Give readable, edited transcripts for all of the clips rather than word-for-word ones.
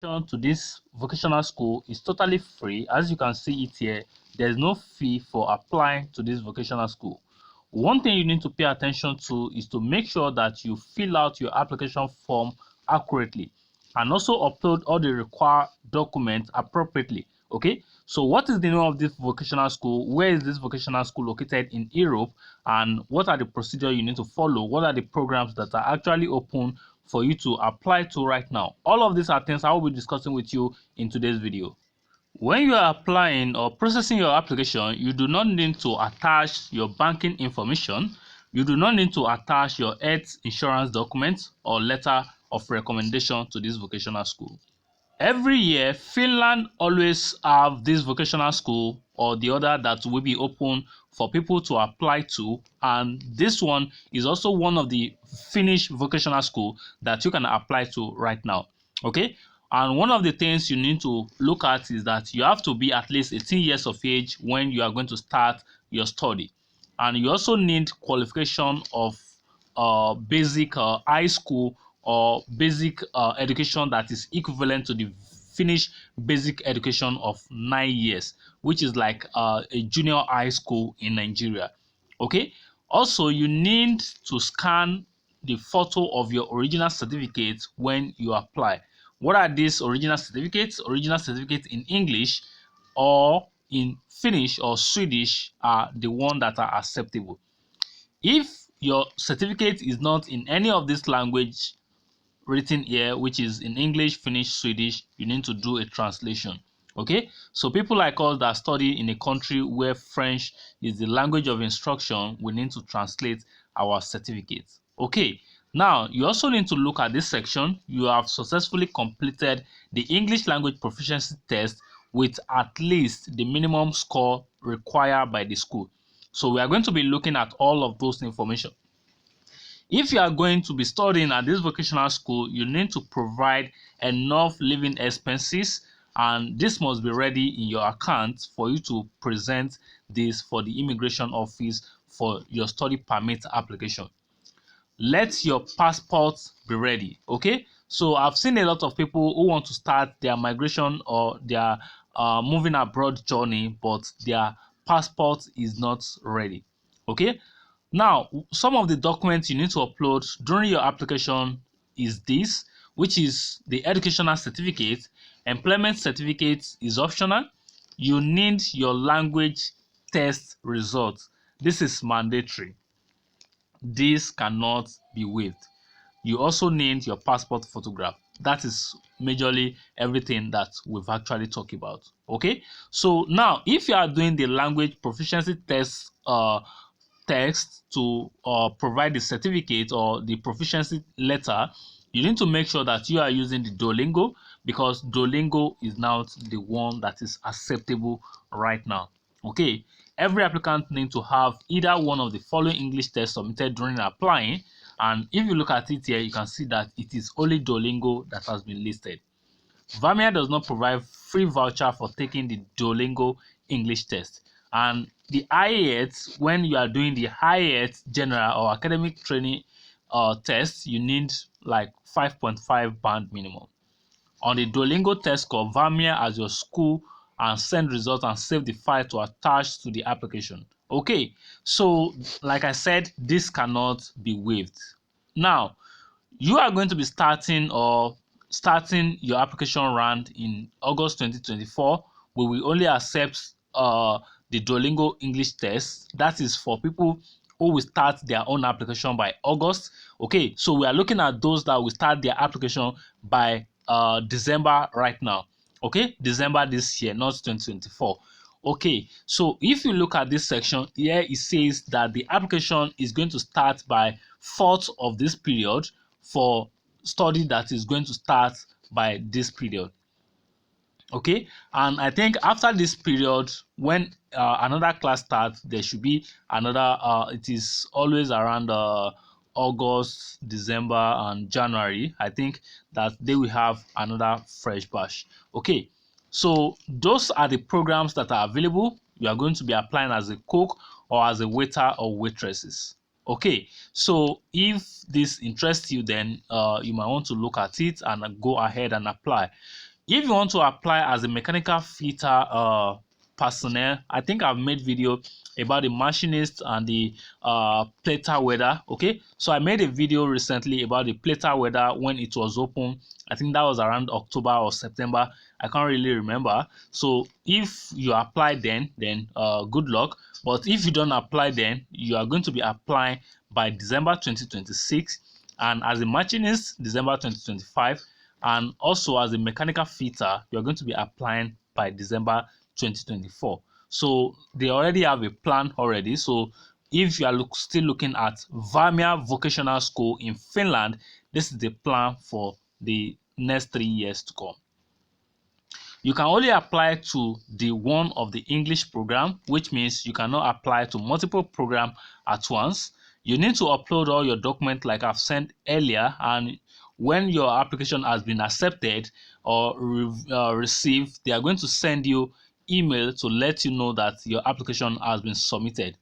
To this vocational school is totally free. As you can see it here, there's no fee for applying to this vocational school. One thing you need to pay attention to is to make sure that you fill out your application form accurately and also upload all the required documents appropriately. Okay, so what is the name of this vocational school? Where is this vocational school located in Europe? And what are the procedures you need to follow? What are the programs that are actually open for you to apply to right now? All of these are things I will be discussing with you in today's video. When you are applying or processing your application, you do not need to attach your banking information. You do not need to attach your health insurance documents or letter of recommendation to this vocational school. Every year, Finland always have this vocational school or the other that will be open for people to apply to, and this one is also one of the Finnish vocational school that you can apply to right now. Okay, and one of the things you need to look at is that you have to be at least 18 years of age when you are going to start your study, and you also need qualification of basic high school or basic education that is equivalent to the Finnish basic education of 9 years, which is like a junior high school in Nigeria. Okay, also you need to scan the photo of your original certificate when you apply. What are these original certificates? Original certificates in English or in Finnish or Swedish are the one that are acceptable. If your certificate is not in any of this language written here, which is in English, Finnish, Swedish, you need to do a translation. Okay, so people like us that study in a country where French is the language of instruction, we need to translate our certificates. Okay, now you also need to look at this section. You have successfully completed the English language proficiency test with at least the minimum score required by the school. So we are going to be looking at all of those information. If you are going to be studying at this vocational school, you need to provide enough living expenses, and this must be ready in your account for you to present this for the immigration office for your study permit application. Let your passport be ready. Okay, so I've seen a lot of people who want to start their migration or their moving abroad journey, but their passport is not ready. Okay, now some of the documents you need to upload during your application is this, which is the educational certificate. Employment certificate is optional. You need your language test results. This is mandatory. This cannot be waived. You also need your passport photograph. That is majorly everything that we've actually talked about. Okay, so now if you are doing the language proficiency test text to provide the certificate or the proficiency letter, you need to make sure that you are using the Duolingo, because Duolingo is now the one that is acceptable right now. Okay, every applicant needs to have either one of the following English tests submitted during applying, and if you look at it here, you can see that it is only Duolingo that has been listed. Vamia does not provide free voucher for taking the Duolingo English test. And the IELTS, when you are doing the IELTS general or academic training test, you need like 5.5 band minimum. On the Duolingo test score, Vamia as your school and send results and save the file to attach to the application. Okay, so like I said, this cannot be waived. Now, you are going to be starting your application round in August 2024. We will only accept the Duolingo English test. That is for people who will start their own application by August. Okay, so we are looking at those that will start their application by December right now. Okay, December this year, not 2024. Okay, so if you look at this section here, it says that the application is going to start by 4th of this period for study that is going to start by this period. Okay, and I think after this period, when another class starts, there should be another it is always around August, December and January. I think that they will have another fresh batch. Okay, so those are the programs that are available. You are going to be applying as a cook or as a waiter or waitresses. Okay, so if this interests you, then you might want to look at it and go ahead and apply. If you want to apply as a mechanical fitter personnel, I think I've made video about the machinist and the plater welder. Okay, so I made a video recently about the plater welder when it was open. I think that was around October or September. I can't really remember. So if you apply then good luck. But if you don't apply then, you are going to be applying by December 2026, and as a machinist December 2025, and also as a mechanical fitter you're going to be applying by December 2024. So they already have a plan already. So if you are still looking at Vamia Vocational School in Finland, this is the plan for the next 3 years to come. You can only apply to the one of the English program, which means you cannot apply to multiple programs at once. You need to upload all your documents like I've sent earlier, and when your application has been accepted or received, they are going to send you email to let you know that your application has been submitted.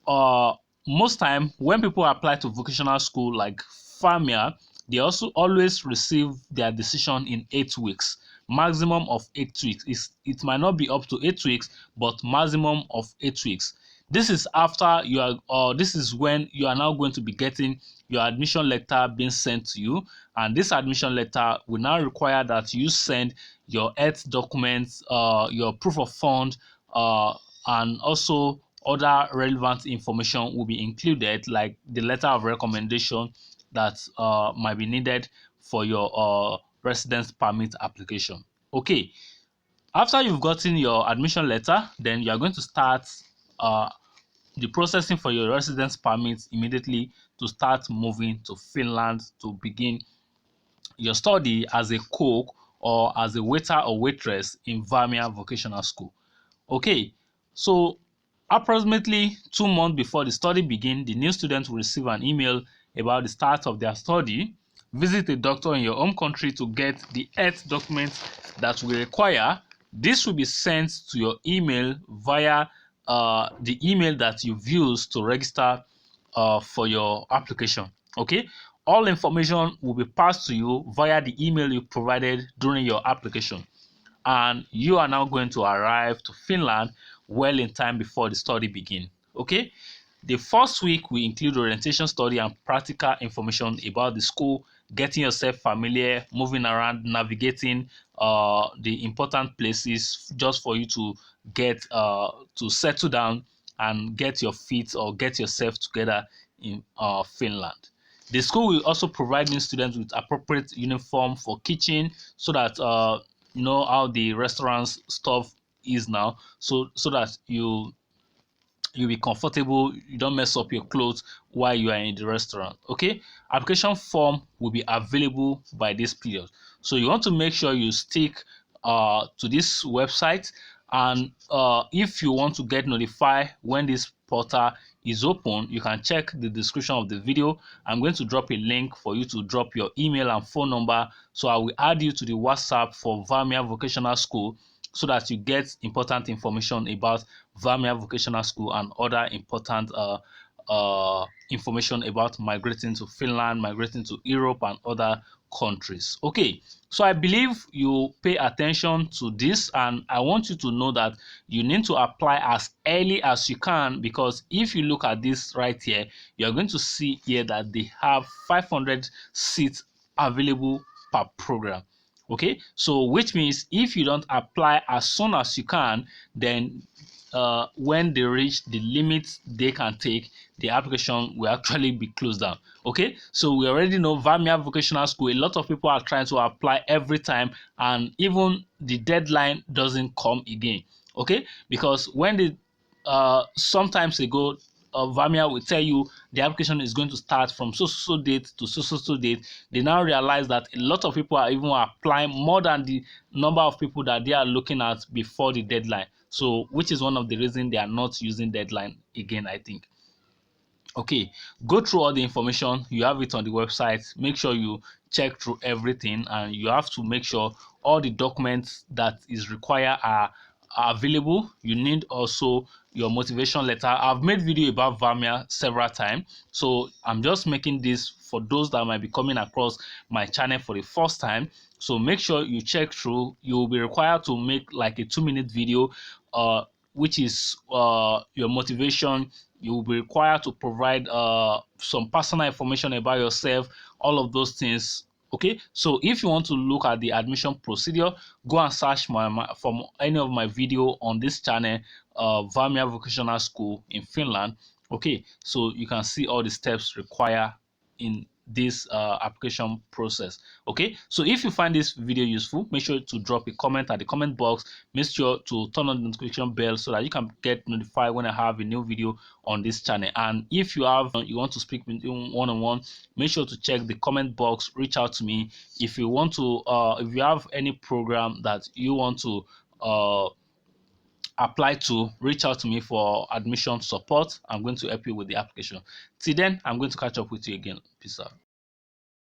Most time when people apply to vocational school like Vamia, they also always receive their decision in 8 weeks, maximum of 8 weeks. It might not be up to 8 weeks, but maximum of 8 weeks. This is after you are, or this is when you are now going to be getting your admission letter being sent to you, and this admission letter will now require that you send your health documents, your proof of fund, and also other relevant information will be included, like the letter of recommendation that might be needed for your residence permit application. Okay, after you've gotten your admission letter, then you are going to start the processing for your residence permit immediately to start moving to Finland to begin your study as a cook or as a waiter or waitress in Vamia Vocational School. Okay, so approximately 2 months before the study begins, the new student will receive an email about the start of their study. Visit a doctor in your home country to get the health documents that will require. This will be sent to your email via the email that you've used to register for your application. Okay, all information will be passed to you via the email you provided during your application, and you are now going to arrive to Finland well in time before the study begins. Okay, the first week will include orientation study and practical information about the school, getting yourself familiar, moving around, navigating the important places just for you to get to settle down and get your feet or get yourself together in Finland. The school will also provide new students with appropriate uniform for kitchen, so that you know how the restaurant's stuff is now, so that you'll be comfortable, you don't mess up your clothes while you are in the restaurant. Okay, application form will be available by this period, so you want to make sure you stick to this website, and if you want to get notified when this portal is open, you can check the description of the video. I'm going to drop a link for you to drop your email and phone number, so I will add you to the WhatsApp for Vamia Vocational School, so that you get important information about Vamia Vocational School and other important information about migrating to Finland, migrating to Europe and other countries. Okay, so I believe you pay attention to this, and I want you to know that you need to apply as early as you can, because if you look at this right here, you're going to see here that they have 500 seats available per program. Okay, so which means if you don't apply as soon as you can, then when they reach the limit they can take, the application will actually be closed down. Okay, so we already know Vamia Vocational School, a lot of people are trying to apply every time, and even the deadline doesn't come again. Okay, because when the sometimes ago Vamia will tell you the application is going to start from so date to so date. They now realize that a lot of people are even applying more than the number of people that they are looking at before the deadline. So, which is one of the reasons they are not using deadline again, I think. Okay, go through all the information, you have it on the website. Make sure you check through everything, and you have to make sure all the documents that is required are available. You need also your motivation letter. I've made video about Vamia several times, so I'm just making this for those that might be coming across my channel for the first time. So make sure you check through. You will be required to make like a 2-minute video, which is your motivation. You will be required to provide some personal information about yourself, all of those things. Okay, so if you want to look at the admission procedure, go and search from any of my video on this channel, Vamia Vocational School in Finland. Okay, so you can see all the steps required in this application process. Okay, so if you find this video useful, make sure to drop a comment at the comment box. Make sure to turn on the notification bell so that you can get notified when I have a new video on this channel. And if you want to speak with me one-on-one, make sure to check the comment box, reach out to me. If you want to if you have any program that you want to apply to, reach out to me for admission support. I'm going to help you with the application. Till then, I'm going to catch up with you again. Peace out.